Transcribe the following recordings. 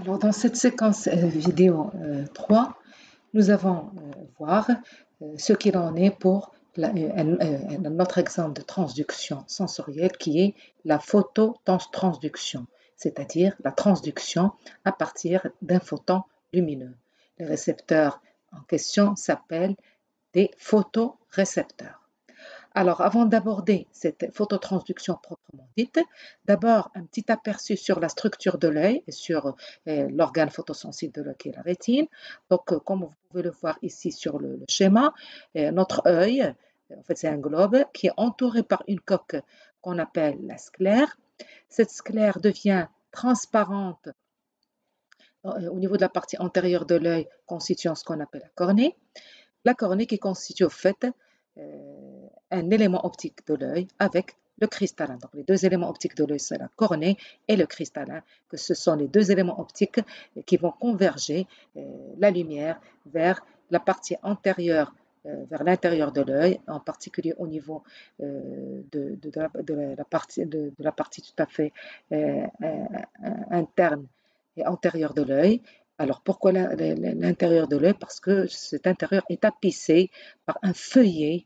Alors, dans cette séquence vidéo 3, nous allons voir ce qu'il en est pour un autre exemple de transduction sensorielle qui est la phototransduction, c'est-à-dire la transduction à partir d'un photon lumineux. Les récepteurs en question s'appellent des photorécepteurs. Alors, avant d'aborder cette phototransduction proprement dite, d'abord un petit aperçu sur la structure de l'œil et sur l'organe photosensible de l'œil qui est la rétine. Donc, comme vous pouvez le voir ici sur le schéma, notre œil, en fait c'est un globe qui est entouré par une coque qu'on appelle la sclère. Cette sclère devient transparente au niveau de la partie antérieure de l'œil, constituant ce qu'on appelle la cornée. La cornée qui constitue au fait un élément optique de l'œil avec le cristallin. Donc les deux éléments optiques de l'œil, c'est la cornée et le cristallin, que ce sont les deux éléments optiques qui vont converger la lumière vers la partie antérieure, vers l'intérieur de l'œil, en particulier au niveau de la partie tout à fait interne et antérieure de l'œil. Alors pourquoi l'intérieur de l'œil? Parce que cet intérieur est tapissé par un feuillet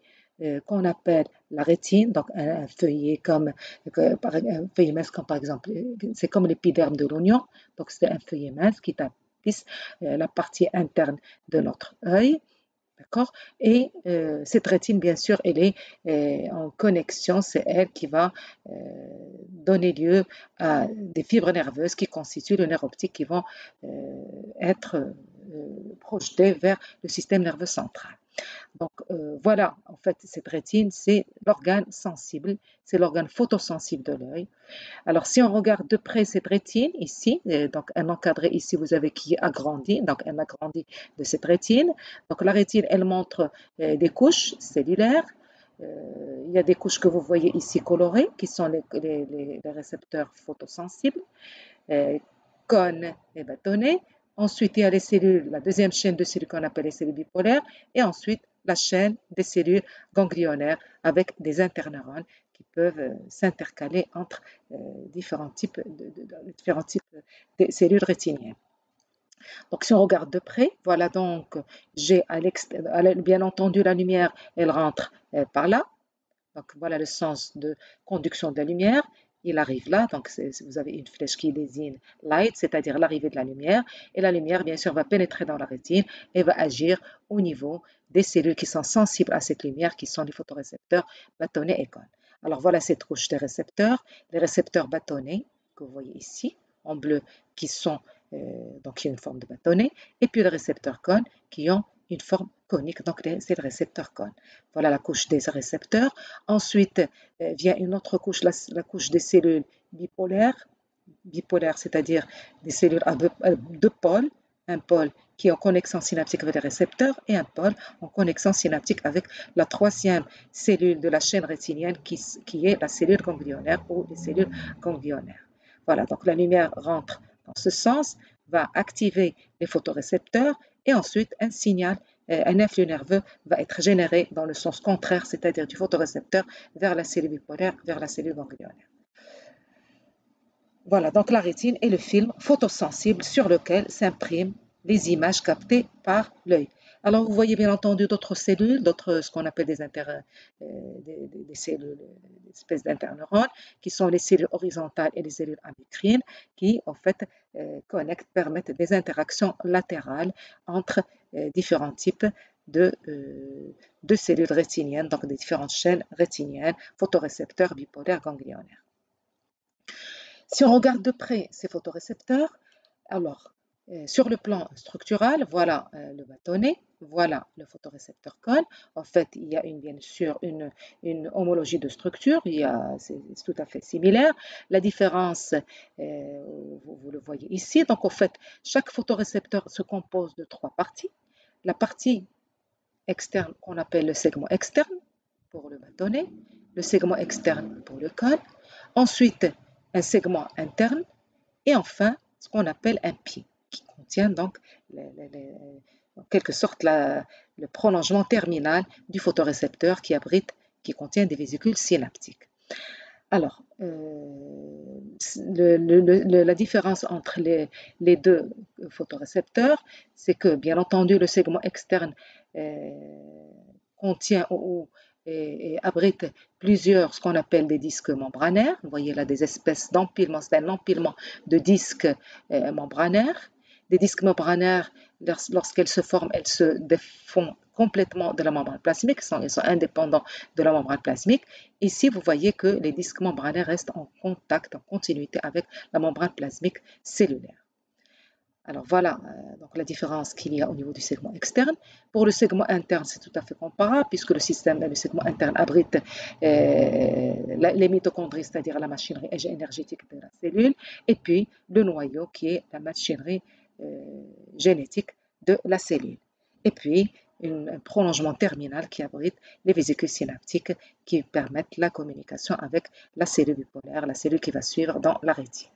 qu'on appelle la rétine, donc un feuillet comme un feuillet mince comme par exemple, c'est comme l'épiderme de l'oignon, donc c'est un feuillet mince qui tapisse la partie interne de notre œil. D'accord. Et cette rétine, bien sûr, elle est en connexion, c'est elle qui va donner lieu à des fibres nerveuses qui constituent le nerf optique qui vont être projetées vers le système nerveux central. Donc voilà, en fait, cette rétine, c'est l'organe sensible, c'est l'organe photosensible de l'œil. Alors, si on regarde de près cette rétine ici, donc un encadré ici, vous avez qui agrandit, donc un agrandi de cette rétine. Donc la rétine, elle montre des couches cellulaires. Il y a des couches que vous voyez ici colorées, qui sont les récepteurs photosensibles, cônes et bâtonnets. Ensuite, il y a les cellules, la deuxième chaîne de cellules qu'on appelle les cellules bipolaires, et ensuite la chaîne des cellules ganglionnaires avec des interneurones qui peuvent s'intercaler entre différents types de cellules rétiniennes. Donc, si on regarde de près, voilà donc, j'ai bien entendu la lumière, elle rentre par là. Donc, voilà le sens de conduction de la lumière. Il arrive là, donc vous avez une flèche qui désigne light, c'est-à-dire l'arrivée de la lumière. Et la lumière, bien sûr, va pénétrer dans la rétine et va agir au niveau des cellules qui sont sensibles à cette lumière, qui sont les photorécepteurs bâtonnets et cônes. Alors voilà cette couche des récepteurs. Les récepteurs bâtonnets, que vous voyez ici, en bleu, qui sont, donc il y a une forme de bâtonnet, et puis les récepteurs cônes qui ont une forme conique, donc c'est le récepteur cône. Voilà la couche des récepteurs. Ensuite vient une autre couche, la couche des cellules bipolaires, c'est-à-dire des cellules à deux pôles, un pôle qui est en connexion synaptique avec les récepteurs et un pôle en connexion synaptique avec la troisième cellule de la chaîne rétinienne qui est la cellule ganglionnaire ou les cellules ganglionnaires. Voilà, donc la lumière rentre dans ce sens, va activer les photorécepteurs et ensuite un signal, un influx nerveux va être généré dans le sens contraire, c'est-à-dire du photorécepteur vers la cellule bipolaire, vers la cellule ganglionnaire. Voilà, donc la rétine est le film photosensible sur lequel s'impriment les images captées par l'œil. Alors vous voyez bien entendu d'autres cellules, ce qu'on appelle des cellules, des espèces d'interneurones, qui sont les cellules horizontales et les cellules endocrines, qui en fait permettent des interactions latérales entre différents types de cellules rétiniennes, donc des différentes chaînes rétiniennes, photorécepteurs, bipolaires, ganglionnaires. Si on regarde de près ces photorécepteurs, alors sur le plan structural, voilà le bâtonnet, voilà le photorécepteur cône. En fait, il y a bien sûr une homologie de structure, c'est tout à fait similaire. La différence, vous le voyez ici. Donc, en fait, chaque photorécepteur se compose de trois parties. La partie externe qu'on appelle le segment externe pour le bâtonnet, le segment externe pour le cône. Ensuite, un segment interne et enfin ce qu'on appelle un pied qui contient donc en quelque sorte le prolongement terminal du photorécepteur qui contient des vésicules synaptiques. Alors, la différence entre les deux photorécepteurs, c'est que, bien entendu, le segment externe contient et abrite plusieurs, ce qu'on appelle des disques membranaires. Vous voyez là des espèces d'empilement, c'est un empilement de disques membranaires. Des disques membranaires, lorsqu'elles se forment, elles se défont complètement de la membrane plasmique, ils sont indépendants de la membrane plasmique. Ici, vous voyez que les disques membranaires restent en contact, en continuité avec la membrane plasmique cellulaire. Alors voilà donc la différence qu'il y a au niveau du segment externe. Pour le segment interne, c'est tout à fait comparable puisque le segment interne abrite les mitochondries, c'est-à-dire la machinerie énergétique de la cellule, et puis le noyau qui est la machinerie génétique de la cellule. Et puis un prolongement terminal qui abrite les vésicules synaptiques qui permettent la communication avec la cellule bipolaire, la cellule qui va suivre dans la rétine.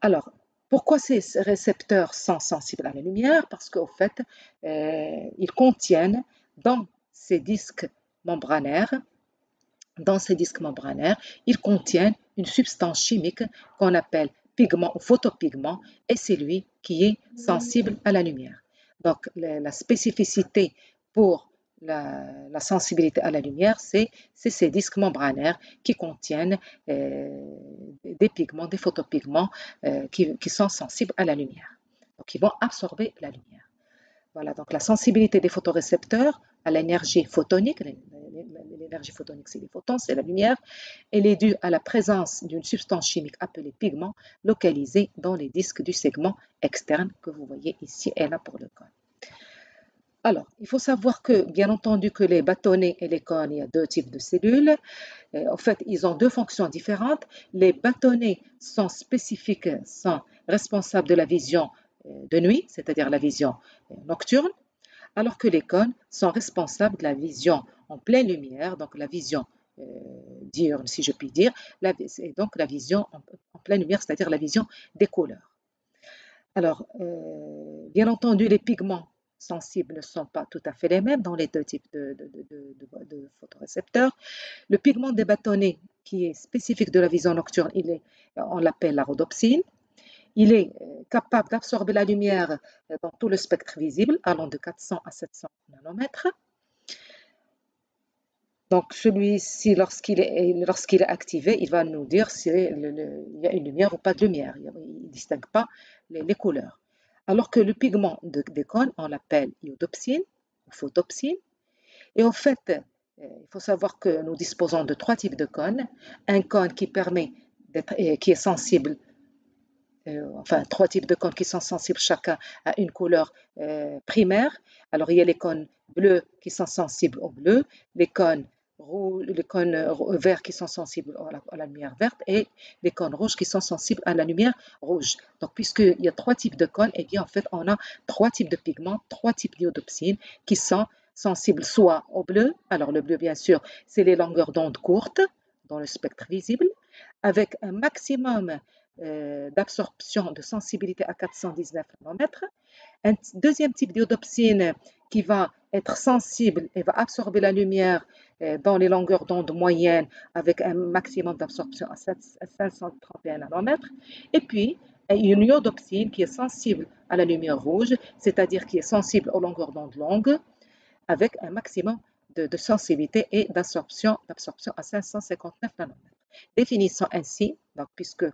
Alors, pourquoi ces récepteurs sont sensibles à la lumière? Parce qu'au fait, ils contiennent dans ces disques membranaires, ils contiennent une substance chimique qu'on appelle pigment ou photopigment, et c'est lui qui est sensible à la lumière. Donc, la spécificité pour la sensibilité à la lumière, c'est ces disques membranaires qui contiennent des pigments, des photopigments qui sont sensibles à la lumière. Donc, ils vont absorber la lumière. Voilà, donc la sensibilité des photorécepteurs à l'énergie photonique, l'énergie photonique c'est les photons, c'est la lumière, elle est due à la présence d'une substance chimique appelée pigment localisée dans les disques du segment externe que vous voyez ici et là pour le cône. Alors, il faut savoir que, bien entendu, que les bâtonnets et les cônes, il y a deux types de cellules. En fait, ils ont deux fonctions différentes. Les bâtonnets sont spécifiques, sont responsables de la vision de nuit, c'est-à-dire la vision nocturne, alors que les cônes sont responsables de la vision en pleine lumière, donc la vision diurne, si je puis dire, et donc la vision en pleine lumière, c'est-à-dire la vision des couleurs. Alors, bien entendu, les pigments sensibles ne sont pas tout à fait les mêmes dans les deux types de photorécepteurs. Le pigment des bâtonnets, qui est spécifique de la vision nocturne, on l'appelle la rhodopsine. Il est capable d'absorber la lumière dans tout le spectre visible, allant de 400 à 700 nanomètres. Donc, celui-ci, lorsqu'il est activé, il va nous dire s'il y a une lumière ou pas de lumière. Il ne distingue pas les couleurs. Alors que le pigment des cônes, on l'appelle iodopsine ou photopsine. Et en fait, il faut savoir que nous disposons de trois types de cônes. Un cône qui est sensible, enfin trois types de cônes qui sont sensibles chacun à une couleur primaire. Alors il y a les cônes bleus qui sont sensibles au bleu, les cônes verts qui sont sensibles à la lumière verte et les cônes rouges qui sont sensibles à la lumière rouge. Donc puisqu'il y a trois types de cônes, et bien en fait on a trois types de pigments, trois types d'iodopsine qui sont sensibles soit au bleu, alors le bleu bien sûr c'est les longueurs d'onde courtes dans le spectre visible, avec un maximum d'absorption de sensibilité à 419 nanomètres. Un deuxième type d'iodopsine qui va être sensible et va absorber la lumière dans les longueurs d'onde moyennes avec un maximum d'absorption à 531 nanomètres. Et puis, une iodopsine qui est sensible à la lumière rouge, c'est-à-dire qui est sensible aux longueurs d'onde longues avec un maximum de sensibilité et d'absorption à 559 nanomètres. Définissons ainsi, donc, puisque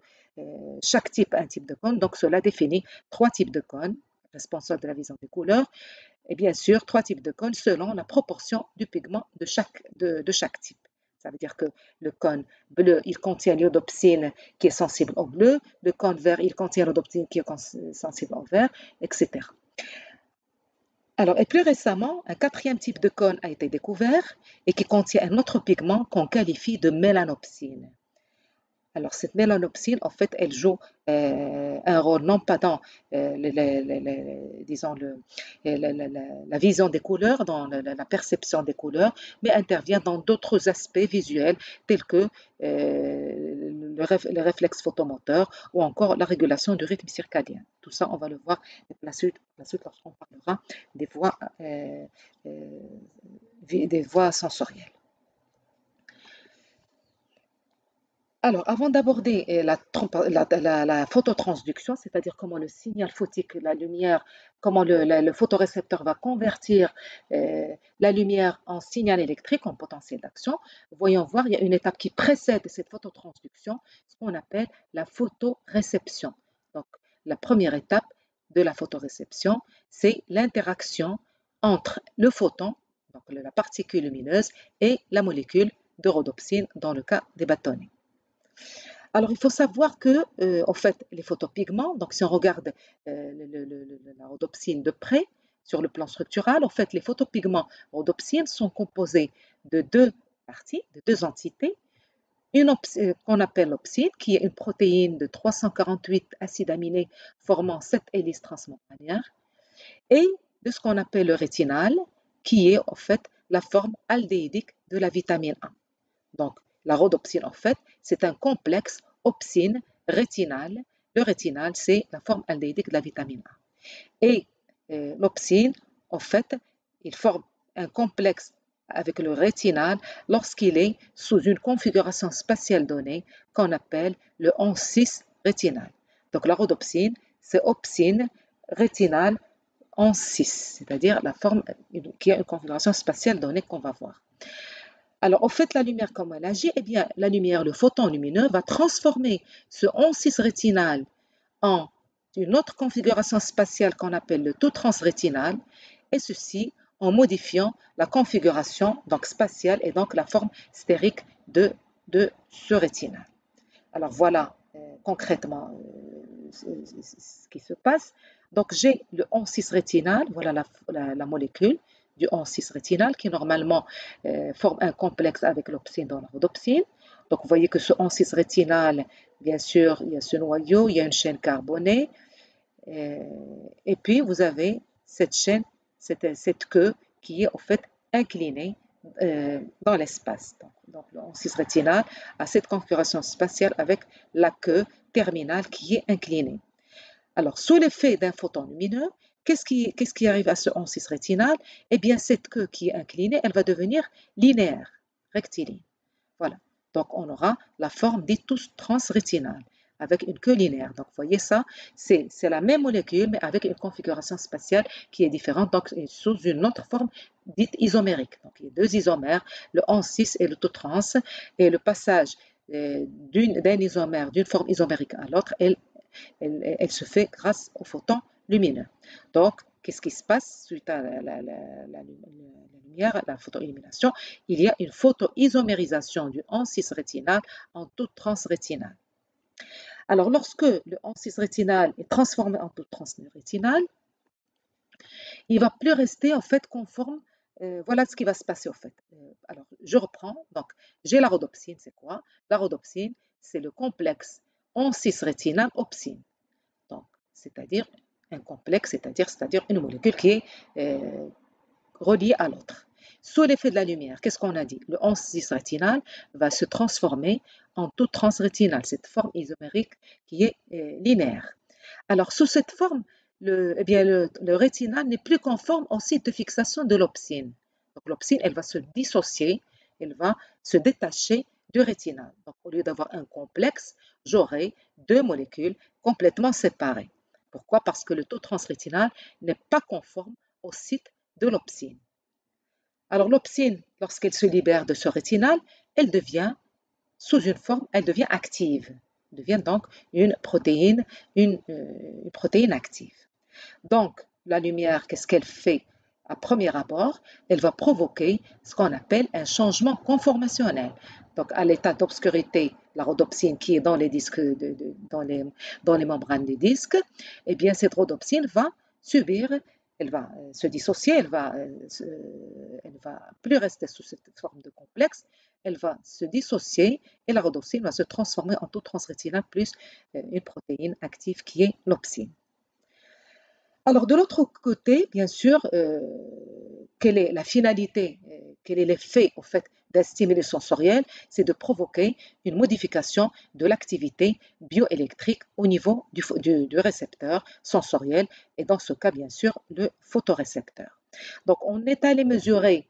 chaque type a un type de cône, donc cela définit trois types de cônes responsables de la vision des couleurs, et bien sûr trois types de cônes selon la proportion du pigment de chaque type. Ça veut dire que le cône bleu, il contient l'iodopsine qui est sensible au bleu, le cône vert, il contient l'iodopsine qui est sensible au vert, etc. Alors, et plus récemment, un quatrième type de cône a été découvert et qui contient un autre pigment qu'on qualifie de mélanopsine. Alors, cette mélanopsine, en fait, elle joue un rôle non pas dans, disons, la vision des couleurs, dans la perception des couleurs, mais intervient dans d'autres aspects visuels tels que le réflexe photomoteur ou encore la régulation du rythme circadien. Tout ça, on va le voir la suite lorsqu'on parlera des voies sensorielles. Alors, avant d'aborder la phototransduction, c'est-à-dire comment le signal photique, la lumière, comment le photorécepteur va convertir la lumière en signal électrique, en potentiel d'action, voyons voir, il y a une étape qui précède cette phototransduction, ce qu'on appelle la photoréception. Donc, la première étape de la photoréception, c'est l'interaction entre le photon, donc la particule lumineuse, et la molécule de rhodopsine dans le cas des bâtonnets. Alors, il faut savoir que, en fait, les photopigments, donc si on regarde la rhodopsine de près, sur le plan structural, en fait, les photopigments rhodopsine sont composés de deux parties, de deux entités. Une qu'on appelle l'opsine, qui est une protéine de 348 acides aminés formant 7 hélices transmembranaires, et de ce qu'on appelle le rétinal, qui est en fait la forme aldéhydique de la vitamine A. Donc, la rhodopsine, en fait, c'est un complexe opsine rétinal. Le rétinal, c'est la forme aldéhydique de la vitamine A. Et l'opsine, en fait, il forme un complexe avec le rétinal lorsqu'il est sous une configuration spatiale donnée qu'on appelle le 11-6 rétinal. Donc, la rhodopsine, c'est opsine rétinal 11-6, c'est-à-dire la forme qui a une configuration spatiale donnée qu'on va voir. Alors, en fait, la lumière, comment elle agit? Eh bien, la lumière, le photon lumineux, va transformer ce 11-6 rétinal en une autre configuration spatiale qu'on appelle le tout transrétinal, et ceci en modifiant la configuration donc spatiale et donc la forme stérique de ce rétinal. Alors voilà concrètement ce qui se passe. Donc j'ai le 11-6 rétinal, voilà la molécule du 11-6 rétinal qui normalement forme un complexe avec l'opsine dans la rhodopsine. Donc vous voyez que ce 11-6 rétinal, bien sûr, il y a ce noyau, il y a une chaîne carbonée, et puis vous avez cette chaîne, cette queue qui est en fait inclinée dans l'espace. Donc le 11-6 rétinal a cette configuration spatiale avec la queue terminale qui est inclinée. Alors, sous l'effet d'un photon lumineux, qu'est-ce qui arrive à ce 11-6 rétinal? Eh bien, cette queue qui est inclinée, elle va devenir linéaire, rectiligne. Voilà. Donc, on aura la forme dite transrétinale avec une queue linéaire. Donc, vous voyez ça, c'est la même molécule, mais avec une configuration spatiale qui est différente, donc sous une autre forme dite isomérique. Donc, il y a deux isomères, le 11-6 et le tout trans, et le passage d'un isomère, d'une forme isomérique à l'autre, elle se fait grâce au photon lumineux. Donc, qu'est-ce qui se passe suite à la lumière, la photoillumination? Il y a une photoisomérisation du 11-6 rétinal en tout transrétinal. Alors, lorsque le 11-6 rétinal est transformé en tout transrétinal, il ne va plus rester en fait conforme. Voilà ce qui va se passer en fait. Alors, je reprends. Donc, j'ai la rhodopsine, c'est quoi? La rhodopsine, c'est le complexe 11-6 rétinal opsine. Donc, c'est-à-dire un complexe, c'est-à-dire une molécule qui est reliée à l'autre. Sous l'effet de la lumière, qu'est-ce qu'on a dit? Le 11-6 rétinal va se transformer en tout transrétinal, cette forme isomérique qui est linéaire. Alors, sous cette forme, eh bien, le rétinal n'est plus conforme au site de fixation de l'opsine. Donc, l'opsine, elle va se dissocier, elle va se détacher du rétinal. Donc, au lieu d'avoir un complexe, j'aurai deux molécules complètement séparées. Pourquoi? Parce que le taux transrétinal n'est pas conforme au site de l'opsine. Alors, l'opsine, lorsqu'elle se libère de ce rétinal, elle devient sous une forme, elle devient active. Elle devient donc une protéine active. Donc, la lumière, qu'est-ce qu'elle fait à premier abord? Elle va provoquer ce qu'on appelle un changement conformationnel. Donc, à l'état d'obscurité, la rhodopsine qui est dans les disques, dans les membranes des disques, eh bien, cette rhodopsine va subir, elle va se dissocier, elle va plus rester sous cette forme de complexe, elle va se dissocier et la rhodopsine va se transformer en tout transrétinal plus une protéine active qui est l'opsine. Alors, de l'autre côté, bien sûr, quelle est la finalité, quel est l'effet au fait d'un stimulus sensoriel? C'est de provoquer une modification de l'activité bioélectrique au niveau du récepteur sensoriel et dans ce cas, bien sûr, le photorécepteur. Donc, on est allé mesurer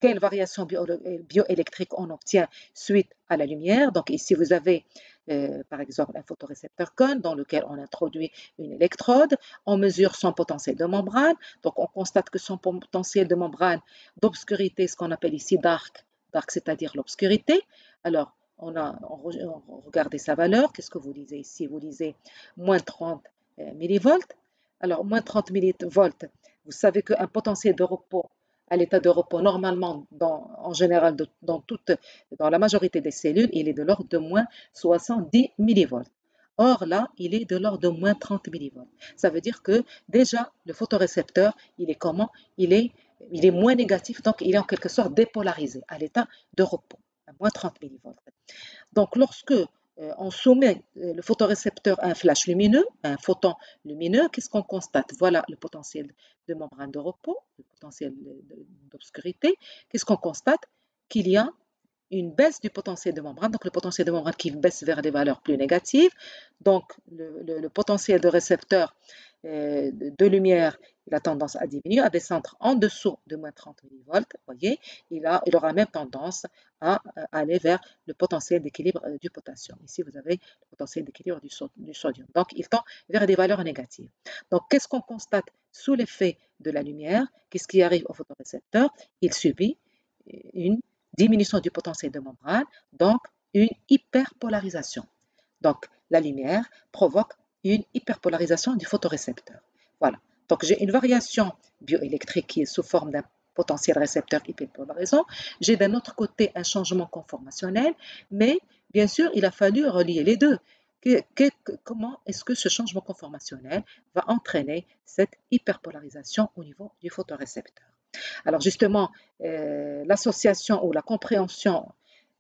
quelle variation bioélectrique on obtient suite à la lumière. Donc ici, vous avez par exemple un photorécepteur cône dans lequel on introduit une électrode, on mesure son potentiel de membrane, donc on constate que son potentiel de membrane d'obscurité, ce qu'on appelle ici dark c'est-à-dire l'obscurité. Alors, on regardait sa valeur, qu'est-ce que vous lisez ici? Vous lisez moins 30 millivolts. Alors, moins 30 millivolts, vous savez qu'un potentiel de repos à l'état de repos, normalement, en général, dans la majorité des cellules, il est de l'ordre de moins 70 millivolts. Or, là, il est de l'ordre de moins 30 millivolts. Ça veut dire que déjà, le photorécepteur, il est comment? Il est moins négatif, donc il est en quelque sorte dépolarisé à l'état de repos, à moins 30 millivolts. Donc, lorsque on soumet le photorécepteur à un flash lumineux, à un photon lumineux, qu'est-ce qu'on constate? Voilà le potentiel de membrane de repos, le potentiel d'obscurité. Qu'est-ce qu'on constate? Qu'il y a une baisse du potentiel de membrane, donc le potentiel de membrane qui baisse vers des valeurs plus négatives. Donc, le potentiel de récepteur de lumière, il a tendance à diminuer, à descendre en dessous de moins 30 millivolts. Vous voyez, il aura même tendance à aller vers le potentiel d'équilibre du potassium. Ici, vous avez le potentiel d'équilibre du sodium. Donc, il tend vers des valeurs négatives. Donc, qu'est-ce qu'on constate sous l'effet de la lumière? Qu'est-ce qui arrive au photorécepteur? Il subit une diminution du potentiel de membrane, donc une hyperpolarisation. Donc, la lumière provoque une hyperpolarisation du photorécepteur. Voilà. Donc, j'ai une variation bioélectrique qui est sous forme d'un potentiel récepteur hyperpolarisant. J'ai d'un autre côté un changement conformationnel, mais bien sûr, il a fallu relier les deux. Comment est-ce que ce changement conformationnel va entraîner cette hyperpolarisation au niveau du photorécepteur? Alors justement, l'association ou la compréhension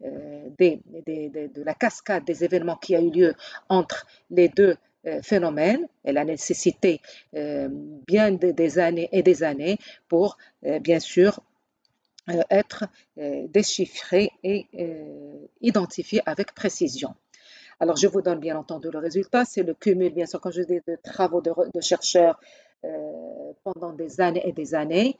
de la cascade des événements qui a eu lieu entre les deux phénomènes et la nécessité bien des années et des années pour bien sûr être déchiffré et identifié avec précision. Alors, je vous donne bien entendu le résultat, c'est le cumul, bien sûr, comme je dis, de travaux de chercheurs pendant des années et des années,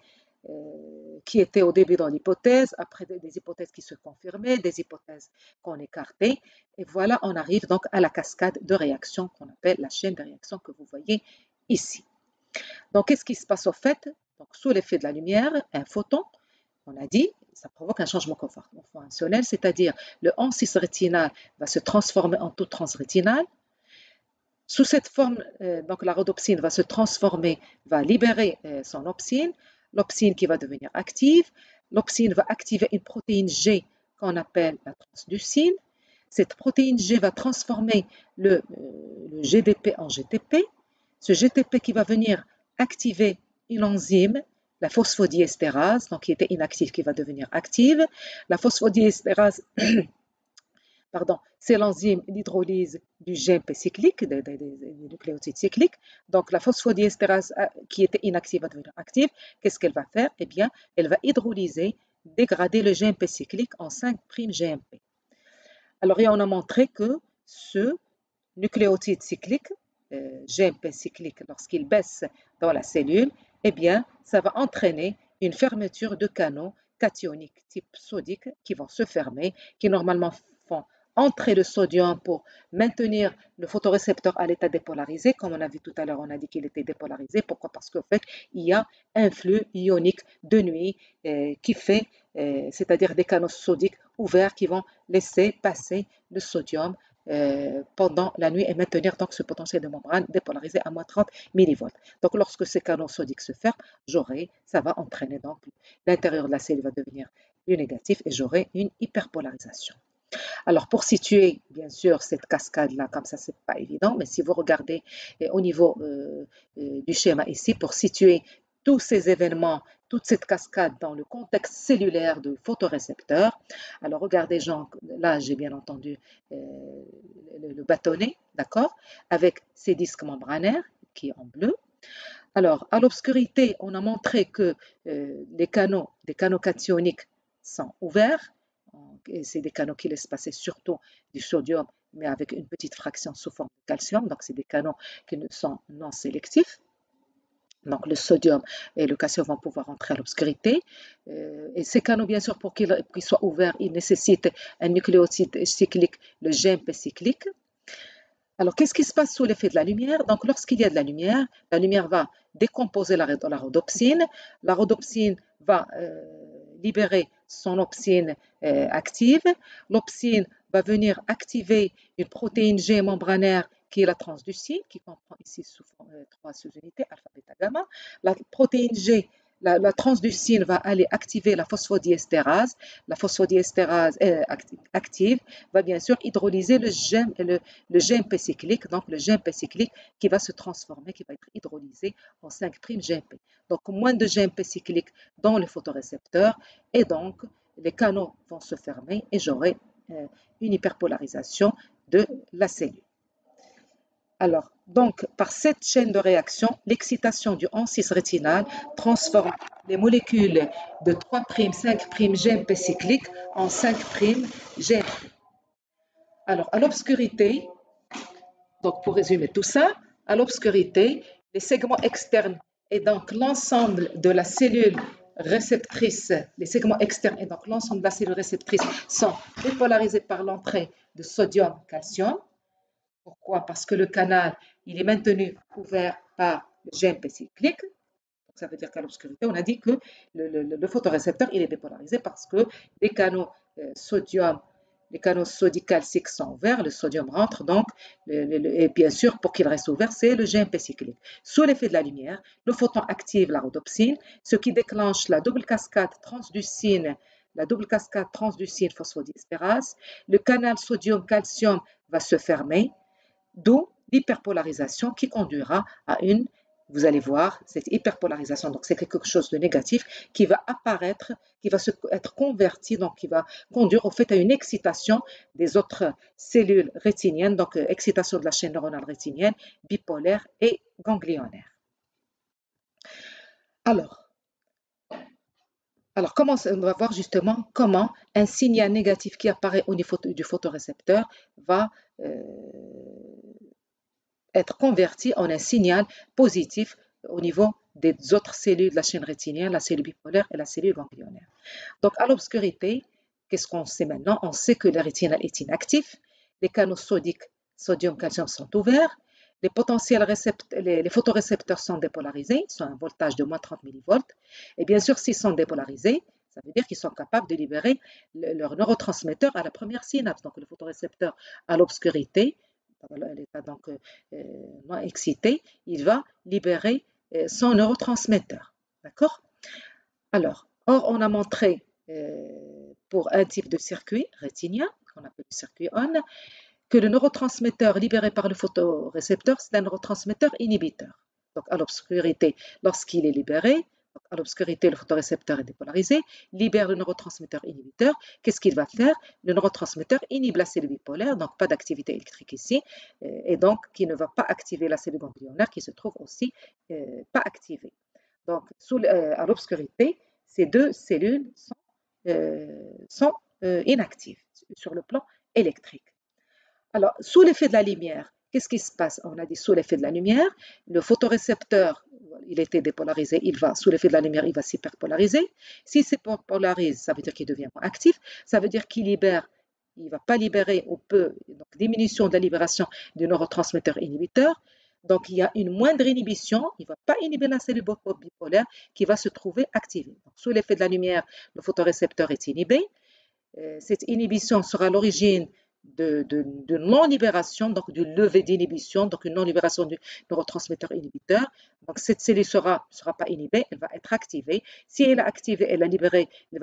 qui étaient au début dans l'hypothèse, après des hypothèses qui se confirmaient, des hypothèses qu'on écartait, et voilà, on arrive donc à la cascade de réactions qu'on appelle la chaîne de réactions que vous voyez ici. Donc, qu'est-ce qui se passe au fait? Donc, sous l'effet de la lumière, un photon, on a dit, ça provoque un changement conformationnel, c'est-à-dire le En6 rétinal va se transformer en tout transrétinal. Sous cette forme, donc la rhodopsine va se transformer, va libérer son opsine, l'opsine qui va devenir active. L'opsine va activer une protéine G qu'on appelle la transducine. Cette protéine G va transformer le GDP en GTP. Ce GTP qui va venir activer une enzyme, la phosphodiestérase, donc qui était inactive, qui va devenir active. La phosphodiestérase, pardon, c'est l'enzyme d'hydrolyse du GMP cyclique, des nucléotides cycliques. Donc la phosphodiestérase qui était inactive va devenir active. Qu'est-ce qu'elle va faire? Eh bien, elle va hydrolyser, dégrader le GMP cyclique en 5' GMP. Alors, et on a montré que ce nucléotide cyclique, GMP cyclique, lorsqu'il baisse dans la cellule, eh bien, ça va entraîner une fermeture de canaux cationiques type sodique qui vont se fermer, qui normalement font entrer le sodium pour maintenir le photorécepteur à l'état dépolarisé. Comme on a vu tout à l'heure, on a dit qu'il était dépolarisé. Pourquoi? Parce qu'en fait, il y a un flux ionique de nuit qui fait, c'est-à-dire des canaux sodiques ouverts qui vont laisser passer le sodium pendant la nuit et maintenir donc ce potentiel de membrane dépolarisé à moins 30 millivolts. Donc lorsque ces canaux sodiques se ferment, ça va entraîner donc l'intérieur de la cellule va devenir du négatif et j'aurai une hyperpolarisation. Alors pour situer bien sûr cette cascade-là, comme ça c'est pas évident, mais si vous regardez au niveau du schéma ici, pour situer tous ces événements, toute cette cascade dans le contexte cellulaire du photorécepteur. Alors regardez Jean, là j'ai bien entendu le bâtonnet, d'accord, avec ces disques membranaires qui est en bleu. Alors à l'obscurité, on a montré que des canaux cationiques sont ouverts. C'est des canaux qui laissent passer surtout du sodium, mais avec une petite fraction sous forme de calcium. Donc, c'est des canaux qui sont non sélectifs. Donc le sodium et le calcium vont pouvoir entrer à l'obscurité. Et ces canaux, bien sûr, pour qu'ils soient ouverts, ils nécessitent un nucléotide cyclique, le GMP cyclique. Alors, qu'est-ce qui se passe sous l'effet de la lumière? Donc, lorsqu'il y a de la lumière va décomposer la rhodopsine. La rhodopsine va libérer son opsine active. L'opsine va venir activer une protéine G membranaire qui est la transducine, qui comprend ici trois sous-unités, alpha, bêta, gamma. La protéine G, la transducine va aller activer la phosphodiesterase. La phosphodiesterase active va bien sûr hydrolyser le GMP cyclique, donc le GMP cyclique qui va se transformer, qui va être hydrolysé en 5' GMP. Donc moins de GMP cyclique dans le photorécepteur et donc les canaux vont se fermer et j'aurai une hyperpolarisation de la cellule. Alors, donc, par cette chaîne de réaction, l'excitation du AN6 rétinal transforme les molécules de 3', 5' GMP cyclique en 5' GMP. Alors, à l'obscurité, donc pour résumer tout ça, à l'obscurité, les segments externes et donc l'ensemble de la cellule réceptrice, les segments externes et donc l'ensemble de la cellule réceptrice sont dépolarisés par l'entrée de sodium-calcium. Pourquoi? Parce que le canal, il est maintenu ouvert par le GMP cyclique. Donc ça veut dire qu'à l'obscurité, on a dit que le photorécepteur, il est dépolarisé parce que les canaux les canaux sodicalciques sont ouverts, le sodium rentre, donc, et bien sûr, pour qu'il reste ouvert, c'est le GMP cyclique. Sous l'effet de la lumière, le photon active la rhodopsine, ce qui déclenche la double cascade transducine phosphodiesterase. Le canal sodium-calcium va se fermer, d'où l'hyperpolarisation qui conduira à vous allez voir, cette hyperpolarisation, donc c'est quelque chose de négatif qui va apparaître, qui va être converti, donc qui va conduire au fait à une excitation des autres cellules rétiniennes, donc excitation de la chaîne neuronale rétinienne, bipolaire et ganglionnaire. Alors, on va voir justement comment un signal négatif qui apparaît au niveau du photorécepteur va être converti en un signal positif au niveau des autres cellules de la chaîne rétinienne, la cellule bipolaire et la cellule ganglionnaire. Donc, à l'obscurité, qu'est-ce qu'on sait maintenant? On sait que le rétinal est inactif, les canaux sodiques sodium-calcium sont ouverts, les photorécepteurs sont dépolarisés, sont à un voltage de moins 30 millivolts, et bien sûr, s'ils sont dépolarisés, ça veut dire qu'ils sont capables de libérer leur neurotransmetteur à la première synapse. Donc, le photorécepteur à l'obscurité, l'état donc non excité, il va libérer son neurotransmetteur. D'accord? Alors, or, on a montré pour un type de circuit rétinien, qu'on appelle le circuit ON, que le neurotransmetteur libéré par le photorécepteur, c'est un neurotransmetteur inhibiteur. Donc, à l'obscurité, lorsqu'il est libéré, à l'obscurité, le photorécepteur est dépolarisé, libère le neurotransmetteur inhibiteur. Qu'est-ce qu'il va faire? Le neurotransmetteur inhibe la cellule bipolaire, donc pas d'activité électrique ici, et donc qui ne va pas activer la cellule ganglionnaire qui se trouve aussi pas activée. Donc, à l'obscurité, ces deux cellules sont inactives sur le plan électrique. Alors, sous l'effet de la lumière, qu'est-ce qui se passe? On a dit sous l'effet de la lumière, le photorécepteur, il était dépolarisé, sous l'effet de la lumière, il va s'hyperpolariser. S'il s'hyperpolarise, ça veut dire qu'il devient moins actif, ça veut dire qu'il libère, il ne va pas libérer ou peu, donc diminution de la libération du neurotransmetteur inhibiteur. Donc, il y a une moindre inhibition, il ne va pas inhiber la cellule bipolaire qui va se trouver activée. Donc, sous l'effet de la lumière, le photorécepteur est inhibé. Cette inhibition sera l'origine de non-libération, donc du lever d'inhibition, donc une non-libération du neurotransmetteur inhibiteur. Donc cette cellule ne sera pas inhibée, elle va être activée. Si elle est activée, elle va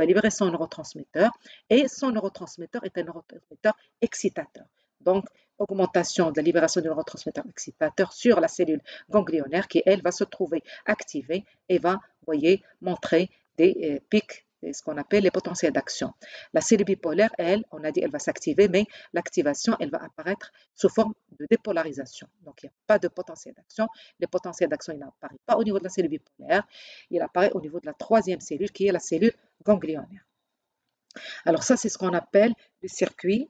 libérer son neurotransmetteur et son neurotransmetteur est un neurotransmetteur excitateur. Donc augmentation de la libération du neurotransmetteur excitateur sur la cellule ganglionnaire qui, elle, va se trouver activée et va, vous voyez, montrer des pics, ce qu'on appelle les potentiels d'action. La cellule bipolaire, elle, on a dit, elle va s'activer, mais l'activation, elle va apparaître sous forme de dépolarisation. Donc, il n'y a pas de potentiel d'action. Le potentiel d'action, il n'apparaît pas au niveau de la cellule bipolaire, il apparaît au niveau de la troisième cellule, qui est la cellule ganglionnaire. Alors ça, c'est ce qu'on appelle le circuit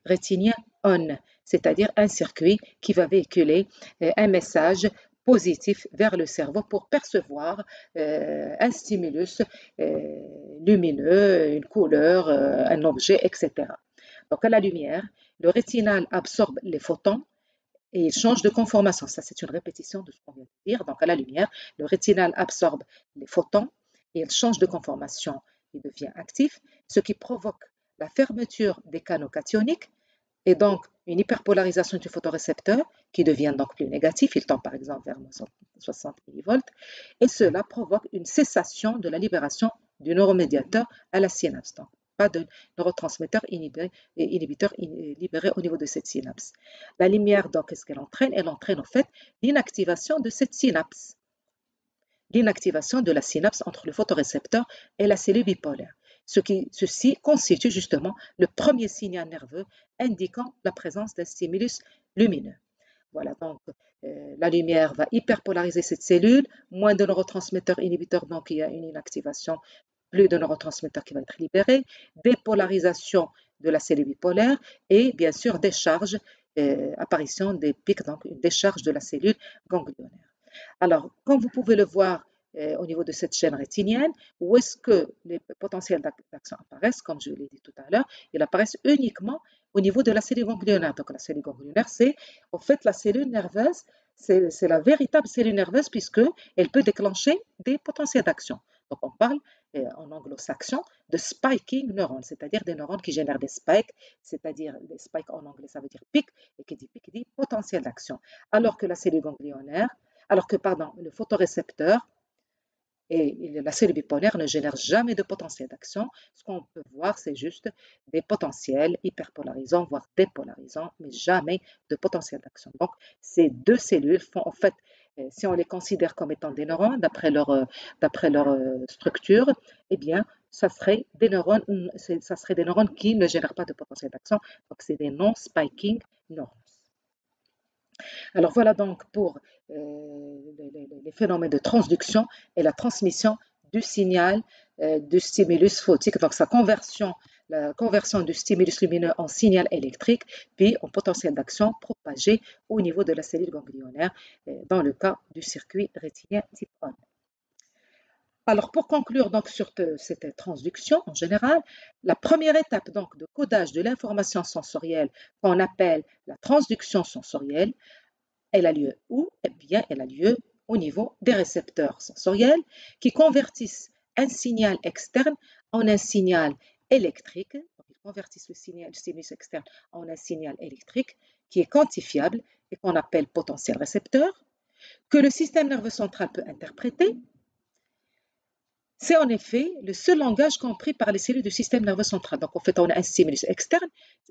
rétinien ON, c'est-à-dire un circuit qui va véhiculer un message positif vers le cerveau pour percevoir un stimulus lumineux, une couleur, un objet, etc. Donc à la lumière, le rétinal absorbe les photons et il change de conformation. Ça, c'est une répétition de ce qu'on vient de dire. Donc à la lumière, le rétinal absorbe les photons et il change de conformation, il devient actif, ce qui provoque la fermeture des canaux cationiques et donc une hyperpolarisation du photorécepteur qui devient donc plus négatif, il tend par exemple vers 60 millivolts, et cela provoque une cessation de la libération du neuromédiateur à la synapse. Donc, pas de neurotransmetteur inhibiteur libéré au niveau de cette synapse. La lumière, donc, qu'est-ce qu'elle entraîne? Elle entraîne en fait l'inactivation de cette synapse, l'inactivation de la synapse entre le photorécepteur et la cellule bipolaire. Ceci constitue justement le premier signal nerveux indiquant la présence d'un stimulus lumineux. Voilà, donc la lumière va hyperpolariser cette cellule, moins de neurotransmetteurs inhibiteurs, donc il y a une inactivation, plus de neurotransmetteurs qui vont être libérés, dépolarisation de la cellule bipolaire et bien sûr décharge, apparition des pics, donc une décharge de la cellule ganglionnaire. Alors, comme vous pouvez le voir au niveau de cette chaîne rétinienne, où est-ce que les potentiels d'action apparaissent? Comme je l'ai dit tout à l'heure, ils apparaissent uniquement au niveau de la cellule ganglionnaire. Donc, la cellule ganglionnaire, c'est en fait la cellule nerveuse, c'est la véritable cellule nerveuse puisqu'elle peut déclencher des potentiels d'action. Donc, on parle en anglo-saxon de spiking neurones, c'est-à-dire des neurones qui génèrent des spikes, c'est-à-dire des spikes en anglais, ça veut dire pic, et qui dit pic, dit potentiel d'action. Alors que la cellule ganglionnaire, le photorécepteur et la cellule bipolaire ne génèrent jamais de potentiel d'action. Ce qu'on peut voir, c'est juste des potentiels hyperpolarisants, voire dépolarisants, mais jamais de potentiel d'action. Donc, ces deux cellules font en fait, si on les considère comme étant des neurones, d'après leur structure, eh bien, ça serait des neurones qui ne génèrent pas de potentiel d'action. Donc, c'est des non-spiking neurons. Alors voilà donc pour les phénomènes de transduction et la transmission du signal du stimulus photique, donc la conversion du stimulus lumineux en signal électrique, puis en potentiel d'action propagé au niveau de la cellule ganglionnaire, dans le cas du circuit rétinien type 1. Alors, pour conclure donc sur cette transduction en général, la première étape donc de codage de l'information sensorielle qu'on appelle la transduction sensorielle, elle a lieu où? Eh bien, elle a lieu au niveau des récepteurs sensoriels qui convertissent un signal externe en un signal électrique. Donc, ils convertissent le stimulus externe en un signal électrique qui est quantifiable et qu'on appelle potentiel récepteur, que le système nerveux central peut interpréter. C'est en effet le seul langage compris par les cellules du système nerveux central. Donc, en fait, on a un stimulus externe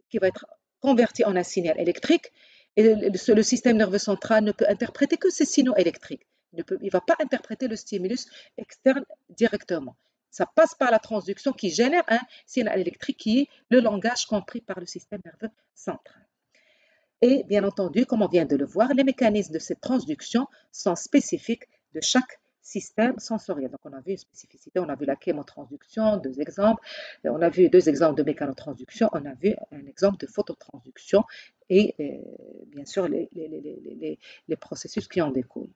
qui va être converti en un signal électrique et le système nerveux central ne peut interpréter que ces signaux électriques. Il ne va pas interpréter le stimulus externe directement. Ça passe par la transduction qui génère un signal électrique qui est le langage compris par le système nerveux central. Et bien entendu, comme on vient de le voir, les mécanismes de cette transduction sont spécifiques de chaque système sensoriel. Donc, on a vu une spécificité, on a vu la chémotransduction, deux exemples, on a vu deux exemples de mécanotransduction, on a vu un exemple de phototransduction et bien sûr les processus qui en découlent.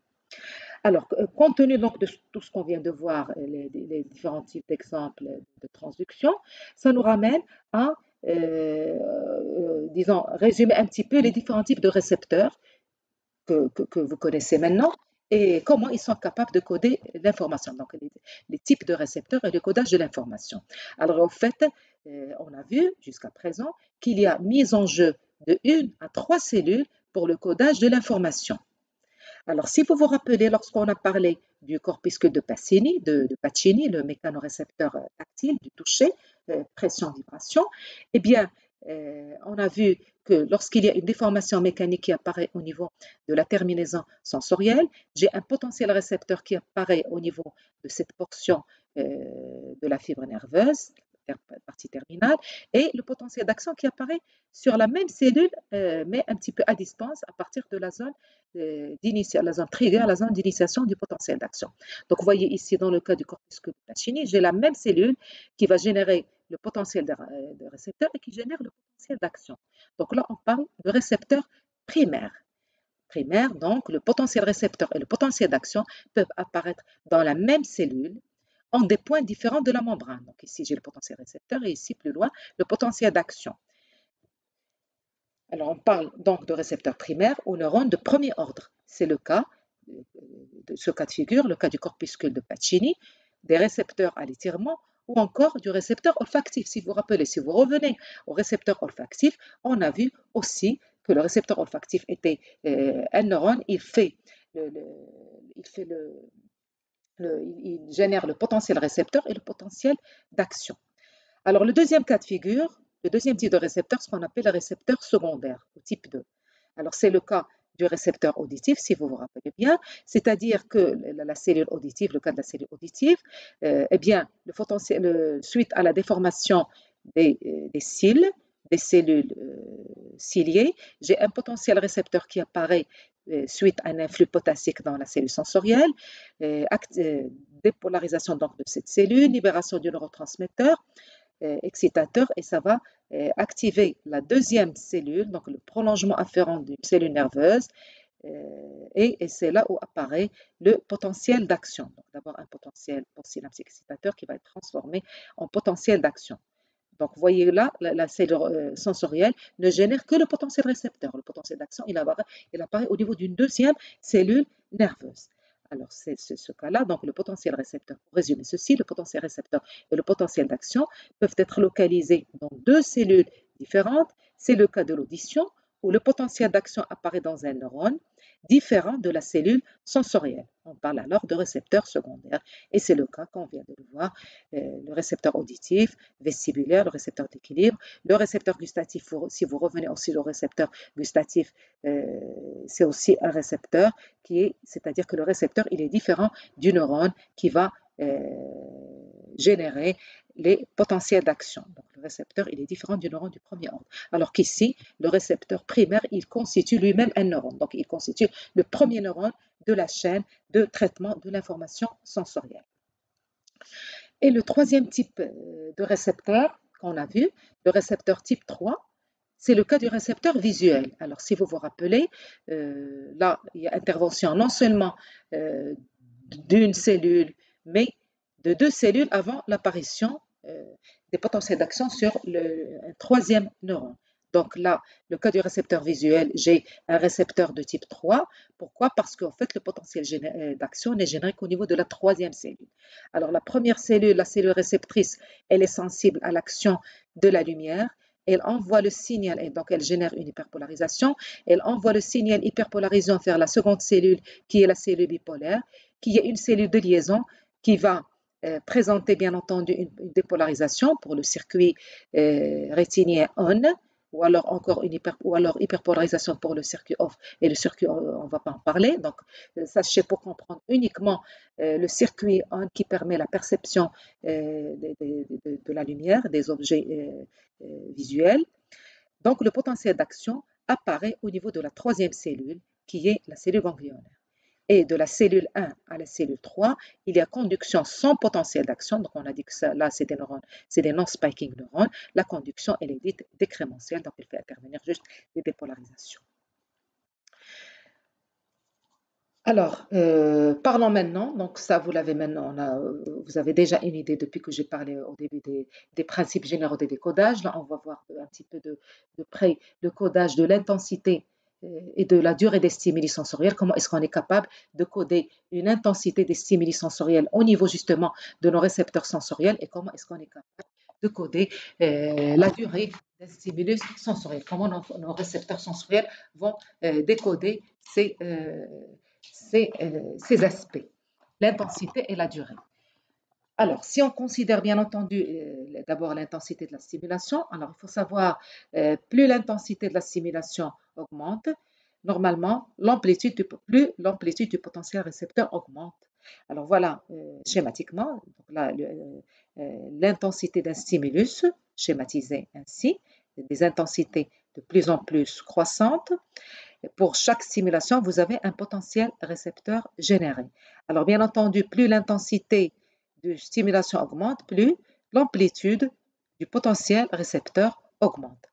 Alors, compte tenu donc de tout ce qu'on vient de voir, les différents types d'exemples de transduction, ça nous ramène à, disons, résumer un petit peu les différents types de récepteurs que vous connaissez maintenant et comment ils sont capables de coder l'information. Donc, les types de récepteurs et le codage de l'information. Alors, en fait, on a vu jusqu'à présent qu'il y a mise en jeu de 1 à 3 cellules pour le codage de l'information. Alors, si vous vous rappelez, lorsqu'on a parlé du corpuscule de Pacini, le mécanorécepteur tactile, du toucher, pression-vibration, eh bien, on a vu que lorsqu'il y a une déformation mécanique qui apparaît au niveau de la terminaison sensorielle, j'ai un potentiel récepteur qui apparaît au niveau de cette portion de la fibre nerveuse, partie terminale, et le potentiel d'action qui apparaît sur la même cellule, mais un petit peu à distance, à partir de la zone la zone trigger, la zone d'initiation du potentiel d'action. Donc, vous voyez ici, dans le cas du corpuscule de Pacini, j'ai la même cellule qui va générer le potentiel de récepteur et qui génère le potentiel d'action. Donc là, on parle de récepteur primaire. primaire, donc le potentiel récepteur et le potentiel d'action peuvent apparaître dans la même cellule en des points différents de la membrane. Donc ici, j'ai le potentiel récepteur et ici, plus loin, le potentiel d'action. Alors, on parle donc de récepteurs primaires aux neurones de premier ordre. C'est le cas de ce cas de figure, le cas du corpuscule de Pacini, des récepteurs à l'étirement ou encore du récepteur olfactif. Si vous vous rappelez, si vous revenez au récepteur olfactif, on a vu aussi que le récepteur olfactif était un neurone, il génère le potentiel récepteur et le potentiel d'action. Alors, le deuxième cas de figure, le deuxième type de récepteur, ce qu'on appelle le récepteur secondaire, au type 2. Alors, c'est le cas du récepteur auditif, si vous vous rappelez bien, c'est-à-dire que la cellule auditive, le cas de la cellule auditive, eh bien, suite à la déformation des cils, des cellules ciliées, j'ai un potentiel récepteur qui apparaît suite à un influx potassique dans la cellule sensorielle, dépolarisation donc de cette cellule, libération du neurotransmetteur, excitateur, et ça va activer la deuxième cellule, donc le prolongement afférent d'une cellule nerveuse, et c'est là où apparaît le potentiel d'action. Donc d'abord un potentiel postsynaptique excitateur qui va être transformé en potentiel d'action. Donc, vous voyez là, la cellule sensorielle ne génère que le potentiel récepteur. Le potentiel d'action, il apparaît au niveau d'une deuxième cellule nerveuse. Alors, c'est ce cas-là, donc le potentiel récepteur. Pour résumer ceci, le potentiel récepteur et le potentiel d'action peuvent être localisés dans deux cellules différentes. C'est le cas de l'audition, où le potentiel d'action apparaît dans un neurone différent de la cellule sensorielle. On parle alors de récepteur secondaire. Et c'est le cas qu'on vient de le voir, le récepteur auditif, vestibulaire, le récepteur d'équilibre, le récepteur gustatif. Si vous revenez aussi au récepteur gustatif, c'est aussi un récepteur c'est-à-dire que le récepteur, il est différent du neurone qui va générer les potentiels d'action. Donc, le récepteur, il est différent du neurone du premier ordre. Alors qu'ici, le récepteur primaire, il constitue lui-même un neurone. Donc, il constitue le premier neurone de la chaîne de traitement de l'information sensorielle. Et le troisième type de récepteur qu'on a vu, le récepteur type 3, c'est le cas du récepteur visuel. Alors, si vous vous rappelez, là, il y a intervention non seulement d'une cellule, mais de deux cellules avant l'apparition des potentiels d'action sur un troisième neurone. Donc là, le cas du récepteur visuel, j'ai un récepteur de type 3. Pourquoi? Parce qu'en fait, le potentiel d'action n'est généré qu'au niveau de la troisième cellule. Alors la première cellule, la cellule réceptrice, elle est sensible à l'action de la lumière. Elle envoie le signal, et donc elle génère une hyperpolarisation. Elle envoie le signal hyperpolarisant vers la seconde cellule, qui est la cellule bipolaire, qui est une cellule de liaison qui va présenter bien entendu une dépolarisation pour le circuit rétinien ON, ou alors encore hyperpolarisation pour le circuit off, et le circuit on ne va pas en parler. Donc sachez, pour comprendre uniquement le circuit ON qui permet la perception de la lumière, des objets visuels. Donc le potentiel d'action apparaît au niveau de la troisième cellule, qui est la cellule ganglionnaire. Et de la cellule 1 à la cellule 3, il y a conduction sans potentiel d'action. Donc, on a dit que ça, là, c'est des neurones, c'est des non-spiking neurones. La conduction, elle est dite décrémentielle, donc elle fait intervenir juste des dépolarisations. Alors, parlons maintenant, donc ça vous l'avez maintenant, vous avez déjà une idée depuis que j'ai parlé au début des principes généraux des décodages. Là, on va voir un petit peu de près le codage de l'intensité et de la durée des stimuli sensoriels. Comment est-ce qu'on est capable de coder une intensité des stimuli sensoriels au niveau justement de nos récepteurs sensoriels, et comment est-ce qu'on est capable de coder la durée des stimulus sensoriels, comment nos récepteurs sensoriels vont décoder ces aspects, l'intensité et la durée. Alors, si on considère bien entendu d'abord l'intensité de la stimulation, alors il faut savoir, plus l'intensité de la stimulation augmente, normalement, plus l'amplitude du potentiel récepteur augmente. Alors voilà, schématiquement, l'intensité d'un stimulus, schématisé ainsi, des intensités de plus en plus croissantes. Pour chaque stimulation, vous avez un potentiel récepteur généré. Alors bien entendu, plus l'intensité de stimulation augmente, plus l'amplitude du potentiel récepteur augmente.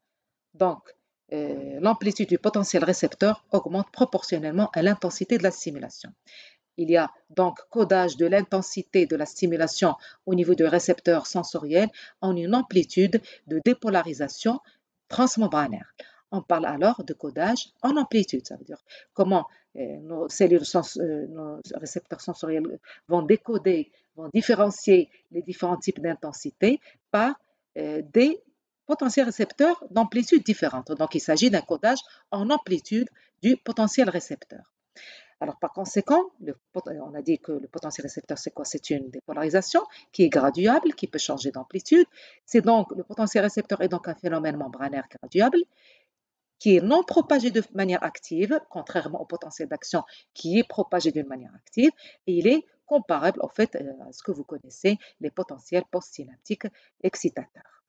Donc, l'amplitude du potentiel récepteur augmente proportionnellement à l'intensité de la stimulation. Il y a donc codage de l'intensité de la stimulation au niveau du récepteur sensoriel en une amplitude de dépolarisation transmembranaire. On parle alors de codage en amplitude. Ça veut dire comment nos récepteurs sensoriels vont décoder, vont différencier les différents types d'intensité par des potentiels récepteurs d'amplitude différentes. Donc, il s'agit d'un codage en amplitude du potentiel récepteur. Alors, par conséquent, on a dit que le potentiel récepteur, c'est quoi? C'est une dépolarisation qui est graduable, qui peut changer d'amplitude. Le potentiel récepteur est donc un phénomène membranaire graduable qui est non propagé de manière active, contrairement au potentiel d'action qui est propagé d'une manière active, et il est comparable en fait à ce que vous connaissez, les potentiels postsynaptiques excitateurs.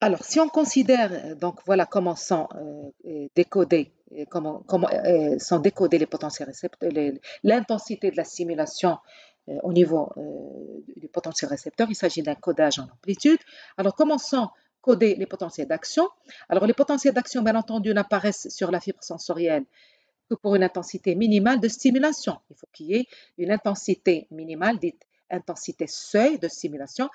Alors, si on considère, donc voilà comment sont décodés, sont décodés les potentiels récepteurs, l'intensité de la stimulation au niveau du potentiel récepteur, il s'agit d'un codage en amplitude. Alors, comment sont codés les potentiels d'action? Alors, les potentiels d'action, bien entendu, n'apparaissent sur la fibre sensorielle que pour une intensité minimale de stimulation. Il faut qu'il y ait une intensité minimale, dite intensité seuil de stimulation,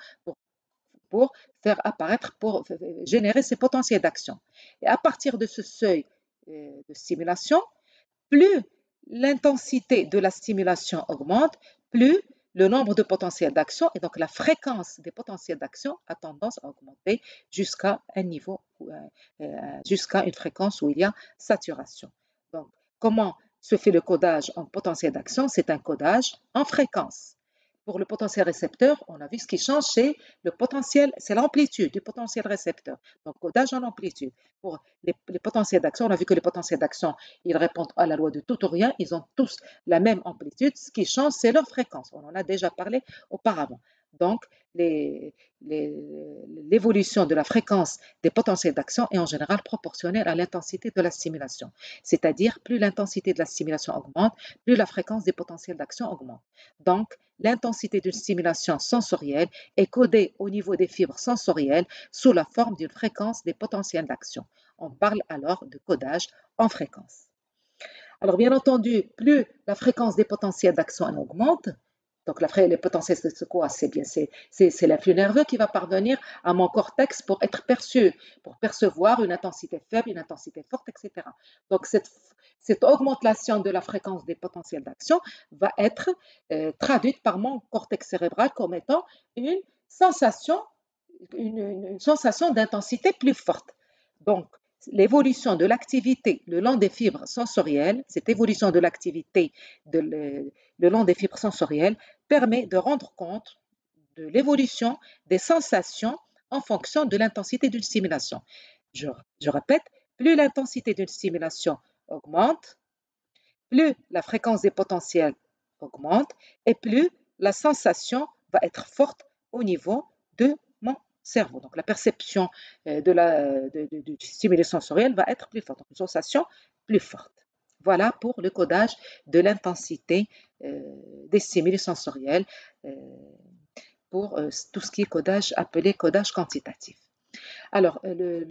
pour faire apparaître, pour générer ces potentiels d'action. Et à partir de ce seuil de stimulation, plus l'intensité de la stimulation augmente, plus le nombre de potentiels d'action et donc la fréquence des potentiels d'action a tendance à augmenter jusqu'à un niveau, jusqu'à une fréquence où il y a saturation. Donc, comment se fait le codage en potentiel d'action? C'est un codage en fréquence. Pour le potentiel récepteur, on a vu ce qui change, c'est le potentiel, c'est l'amplitude du potentiel récepteur. Donc, codage en amplitude. Pour les potentiels d'action, on a vu que les potentiels d'action, ils répondent à la loi de tout ou rien, ils ont tous la même amplitude. Ce qui change, c'est leur fréquence. On en a déjà parlé auparavant. Donc, l'évolution de la fréquence des potentiels d'action est en général proportionnelle à l'intensité de la stimulation. C'est-à-dire, plus l'intensité de la stimulation augmente, plus la fréquence des potentiels d'action augmente. Donc, l'intensité d'une stimulation sensorielle est codée au niveau des fibres sensorielles sous la forme d'une fréquence des potentiels d'action. On parle alors de codage en fréquence. Alors, bien entendu, plus la fréquence des potentiels d'action augmente, donc les potentiels, c'est quoi? C'est l'influx nerveux qui va parvenir à mon cortex pour être perçu, pour percevoir une intensité faible, une intensité forte, etc. Donc, cette augmentation de la fréquence des potentiels d'action va être traduite par mon cortex cérébral comme étant une sensation, une sensation d'intensité plus forte. Donc, l'évolution de l'activité le long des fibres sensorielles, cette évolution de l'activité le long des fibres sensorielles permet de rendre compte de l'évolution des sensations en fonction de l'intensité d'une stimulation. Je répète, plus l'intensité d'une stimulation augmente, plus la fréquence des potentiels augmente et plus la sensation va être forte au niveau de mon cerveau. Donc la perception du stimulus sensoriel va être plus forte, donc une sensation plus forte. Voilà pour le codage de l'intensité des stimuli sensoriels pour tout ce qui est codage appelé codage quantitatif. Alors,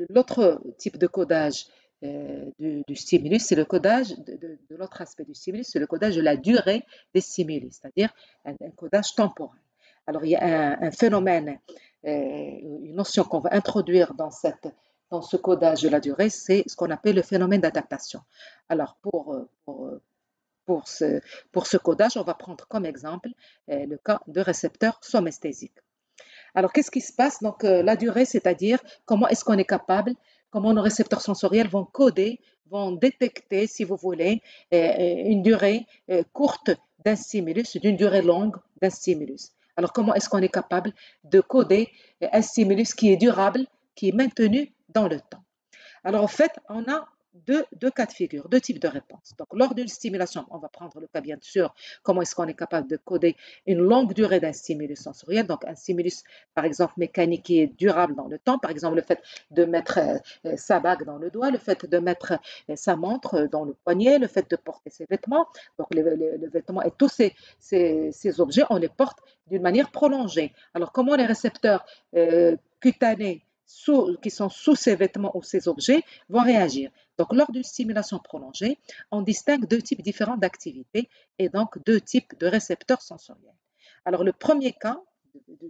l'autre type de codage du stimulus, c'est le codage de l'autre aspect du stimulus, c'est le codage de la durée des stimuli, c'est-à-dire un codage temporel. Alors, il y a un phénomène, une notion qu'on va introduire dans ce codage de la durée, c'est ce qu'on appelle le phénomène d'adaptation. Alors, pour ce codage, on va prendre comme exemple le cas de récepteurs somesthésiques. Alors, qu'est-ce qui se passe? Donc, la durée, c'est-à-dire comment est-ce qu'on est capable, comment nos récepteurs sensoriels vont coder, vont détecter, si vous voulez, une durée courte d'un stimulus, d'une durée longue d'un stimulus. Alors, comment est-ce qu'on est capable de coder un stimulus qui est durable, qui est maintenu dans le temps? Alors, en fait, on a deux cas de figure, deux types de réponses. Donc, lors d'une stimulation, on va prendre le cas bien sûr, comment est-ce qu'on est capable de coder une longue durée d'un stimulus sensoriel, donc un stimulus, par exemple, mécanique qui est durable dans le temps, par exemple, le fait de mettre sa bague dans le doigt, le fait de mettre sa montre dans le poignet, le fait de porter ses vêtements, donc les vêtements et tous ces objets, on les porte d'une manière prolongée. Alors, comment les récepteurs cutanés qui sont sous ces vêtements ou ces objets vont réagir. Donc, lors d'une stimulation prolongée, on distingue deux types différents d'activités et donc deux types de récepteurs sensoriels. Alors, le premier cas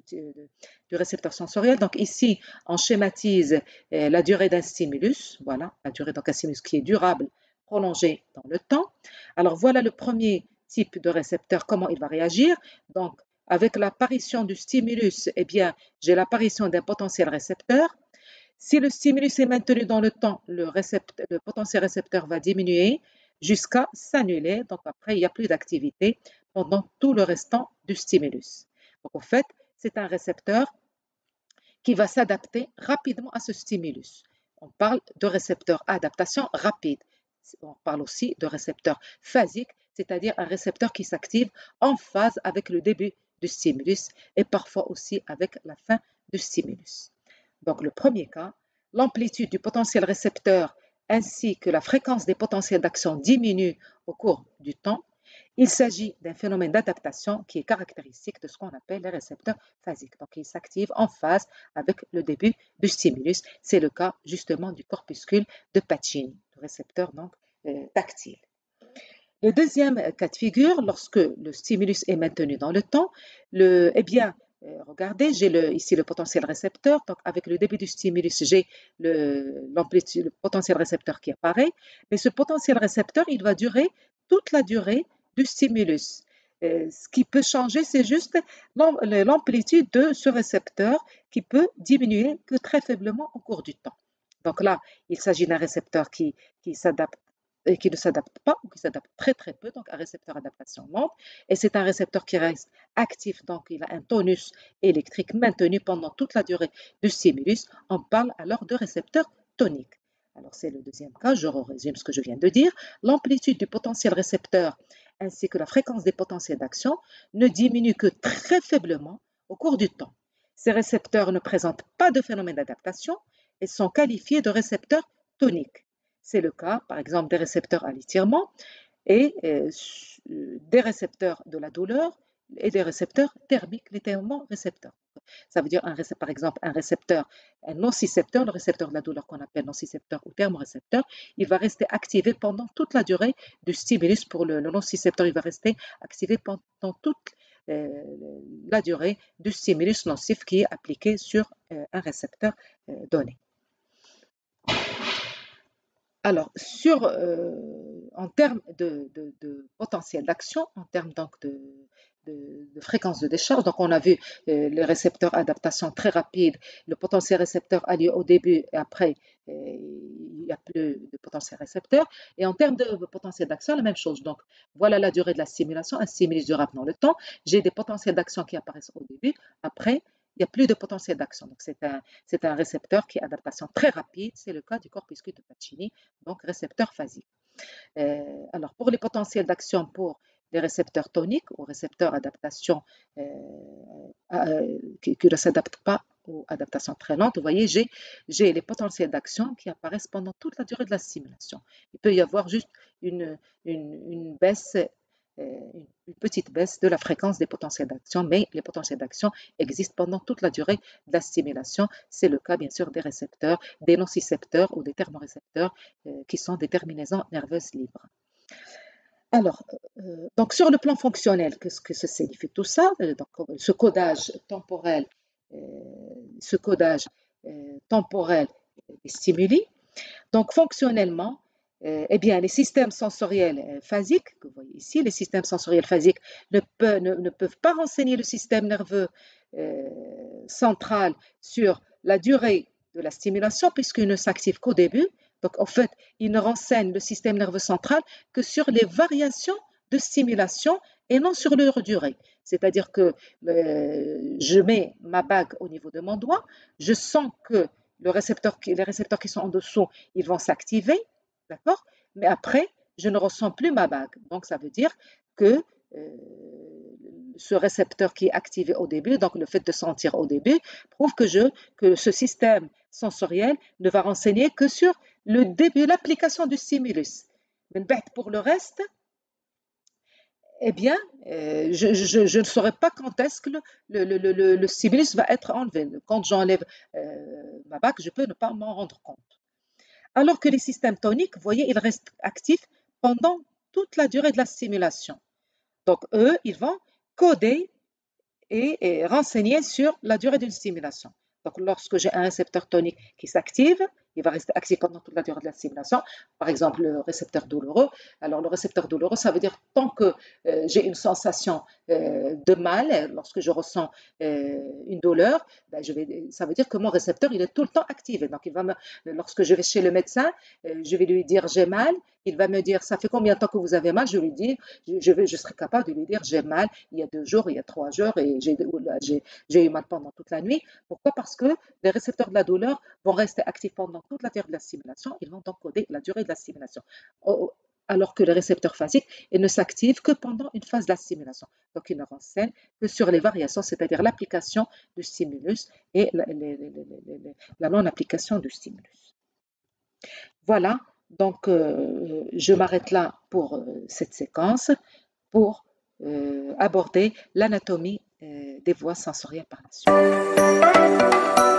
du récepteur sensoriel, donc ici, on schématise la durée d'un stimulus, voilà, la durée d'un stimulus qui est durable, prolongé dans le temps. Alors, voilà le premier type de récepteur, comment il va réagir. Donc, avec l'apparition du stimulus, eh bien, j'ai l'apparition d'un potentiel récepteur. Si le stimulus est maintenu dans le temps, le potentiel récepteur va diminuer jusqu'à s'annuler. Donc après, il n'y a plus d'activité pendant tout le restant du stimulus. Donc en fait, c'est un récepteur qui va s'adapter rapidement à ce stimulus. On parle de récepteur à adaptation rapide. On parle aussi de récepteur phasique, c'est-à-dire un récepteur qui s'active en phase avec le début du stimulus et parfois aussi avec la fin du stimulus. Donc le premier cas, l'amplitude du potentiel récepteur ainsi que la fréquence des potentiels d'action diminuent au cours du temps. Il s'agit d'un phénomène d'adaptation qui est caractéristique de ce qu'on appelle les récepteurs phasiques. Donc, ils s'activent en phase avec le début du stimulus. C'est le cas justement du corpuscule de Pacini, le récepteur donc tactile. Le deuxième cas de figure, lorsque le stimulus est maintenu dans le temps, regardez, j'ai ici le potentiel récepteur. Donc, avec le début du stimulus, j'ai l'amplitude, le potentiel récepteur qui apparaît. Mais ce potentiel récepteur, il va durer toute la durée du stimulus. Ce qui peut changer, c'est juste l'amplitude de ce récepteur qui peut diminuer que très faiblement au cours du temps. Donc là, il s'agit d'un récepteur qui s'adapte et qui ne s'adapte pas ou qui s'adapte très très peu, donc un récepteur adaptation lente. Et c'est un récepteur qui reste actif, donc il a un tonus électrique maintenu pendant toute la durée du stimulus. On parle alors de récepteur tonique. Alors c'est le deuxième cas, je résume ce que je viens de dire. L'amplitude du potentiel récepteur ainsi que la fréquence des potentiels d'action ne diminuent que très faiblement au cours du temps. Ces récepteurs ne présentent pas de phénomène d'adaptation et sont qualifiés de récepteurs toniques. C'est le cas, par exemple, des récepteurs à l'étirement et des récepteurs de la douleur et des récepteurs thermiques, les thermorécepteurs. Ça veut dire, par exemple, un nocicepteur, le récepteur de la douleur qu'on appelle nocicepteur ou thermorécepteur, il va rester activé pendant toute la durée du stimulus. Pour le nocicepteur, il va rester activé pendant toute la durée du stimulus nocif qui est appliqué sur un récepteur donné. Alors, en termes de potentiel d'action, en termes donc de fréquence de décharge, donc on a vu les récepteurs adaptation très rapide, le potentiel récepteur a lieu au début et après il n'y a plus de potentiel récepteur. Et en termes de potentiel d'action, la même chose. Donc voilà la durée de la stimulation, un stimulus durable dans le temps. J'ai des potentiels d'action qui apparaissent au début, après il n'y a plus de potentiel d'action. Donc, c'est un récepteur qui est adaptation très rapide. C'est le cas du corpuscule de Pacini, donc récepteur phasique. Alors, pour les potentiels d'action pour les récepteurs toniques ou récepteurs adaptation qui ne s'adaptent pas aux adaptations très lentes, vous voyez, j'ai les potentiels d'action qui apparaissent pendant toute la durée de la stimulation. Il peut y avoir juste une baisse, une petite baisse de la fréquence des potentiels d'action, mais les potentiels d'action existent pendant toute la durée de la stimulation. C'est le cas, bien sûr, des récepteurs, des nocicepteurs ou des thermorécepteurs qui sont des terminaisons nerveuses libres. Alors, donc sur le plan fonctionnel, qu'est-ce que ça signifie tout ça? Donc, ce codage temporel des stimuli. Donc, fonctionnellement, eh bien, les systèmes sensoriels phasiques, que vous voyez ici, les systèmes sensoriels phasiques ne peuvent pas renseigner le système nerveux central sur la durée de la stimulation puisqu'ils ne s'activent qu'au début. Donc, en fait, ils ne renseignent le système nerveux central que sur les variations de stimulation et non sur leur durée. C'est-à-dire que je mets ma bague au niveau de mon doigt, je sens que les récepteurs qui sont en dessous, ils vont s'activer, d'accord? Mais après, je ne ressens plus ma bague. Donc, ça veut dire que ce récepteur qui est activé au début, donc le fait de sentir au début, prouve que ce système sensoriel ne va renseigner que sur le début, l'application du stimulus. Pour le reste, Eh bien, je ne saurais pas quand est-ce que le stimulus va être enlevé. Quand j'enlève ma bague, je peux ne pas m'en rendre compte. Alors que les systèmes toniques, vous voyez, ils restent actifs pendant toute la durée de la stimulation. Donc, eux, ils vont coder et renseigner sur la durée d'une stimulation. Donc, lorsque j'ai un récepteur tonique qui s'active, il va rester actif pendant toute la durée de la stimulation. Par exemple, le récepteur douloureux. Alors, le récepteur douloureux, ça veut dire tant que j'ai une sensation de mal, lorsque je ressens une douleur, ben, ça veut dire que mon récepteur, il est tout le temps activé. Donc, lorsque je vais chez le médecin, je vais lui dire j'ai mal. Il va me dire ça fait combien de temps que vous avez mal. Je lui dis, je serai capable de lui dire j'ai mal il y a 2 jours, il y a 3 jours et j'ai eu mal pendant toute la nuit. Pourquoi? Parce que les récepteurs de la douleur vont rester actifs pendant toute la durée de la stimulation. Ils vont encoder la durée de la stimulation. Alors que les récepteurs phasiques, ils ne s'activent que pendant une phase de la stimulation. Donc, ils ne renseignent que sur les variations, c'est-à-dire l'application du stimulus et la non-application du stimulus. Voilà, donc je m'arrête là pour cette séquence pour aborder l'anatomie des voies sensorielles par la suite.